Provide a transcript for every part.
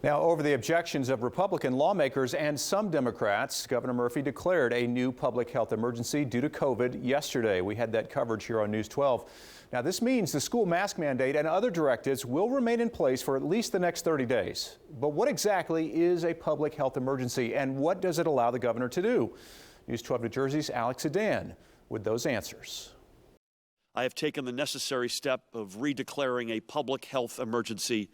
Now, over the objections of Republican lawmakers and some Democrats, Governor Murphy declared a new public health emergency due to COVID yesterday. We had that coverage here on News 12. Now, this means the school mask mandate and other directives will remain in place for at least the next 30 days. But what exactly is a public health emergency, and what does it allow the governor to do? News 12 New Jersey's Alex Sedan with those answers. I have taken the necessary step of redeclaring a public health emergency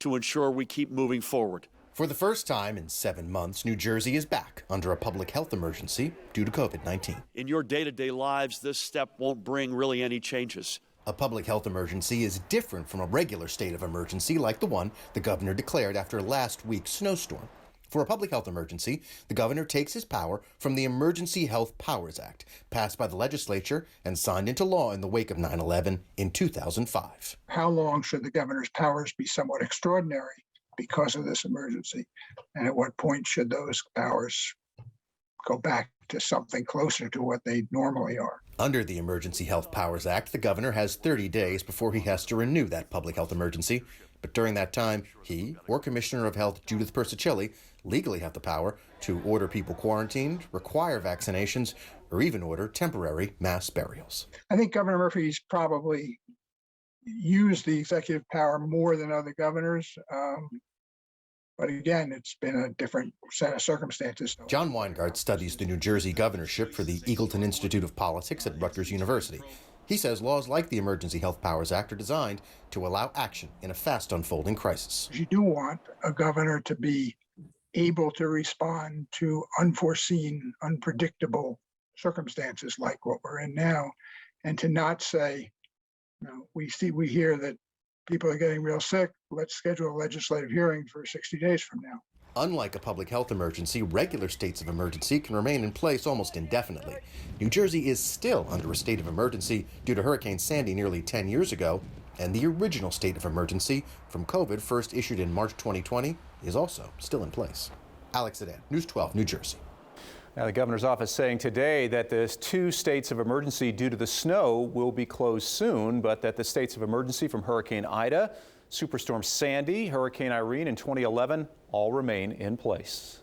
to ensure we keep moving forward. For the first time in 7 months, New Jersey is back under a public health emergency due to COVID-19. In your day-to-day lives, this step won't bring really any changes. A public health emergency is different from a regular state of emergency like the one the governor declared after last week's snowstorm. For a public health emergency, the governor takes his power from the Emergency Health Powers Act, passed by the legislature and signed into law in the wake of 9/11 in 2005. How long should the governor's powers be somewhat extraordinary because of this emergency? And at what point should those powers go back to something closer to what they normally are? Under the Emergency Health Powers Act, the governor has 30 days before he has to renew that public health emergency. But during that time, he or Commissioner of Health Judith Persichelli legally have the power to order people quarantined, require vaccinations, or even order temporary mass burials. I think Governor Murphy's probably used the executive power more than other governors. But again, it's been a different set of circumstances. John Weingart studies the New Jersey governorship for the Eagleton Institute of Politics at Rutgers University. He says laws like the Emergency Health Powers Act are designed to allow action in a fast unfolding crisis. You do want a governor to be able to respond to unforeseen, unpredictable circumstances like what we're in now, and to not say, we hear that people are getting real sick, let's schedule a legislative hearing for 60 days from now. Unlike a public health emergency, regular states of emergency can remain in place almost indefinitely. New Jersey is still under a state of emergency due to Hurricane Sandy nearly 10 years ago, and the original state of emergency from COVID, first issued in March 2020, is also still in place. Alex Sedan, News 12, New Jersey. Now, the governor's office saying today that the 2 states of emergency due to the snow will be closed soon, but that the states of emergency from Hurricane Ida, Superstorm Sandy, Hurricane Irene in 2011 all remain in place.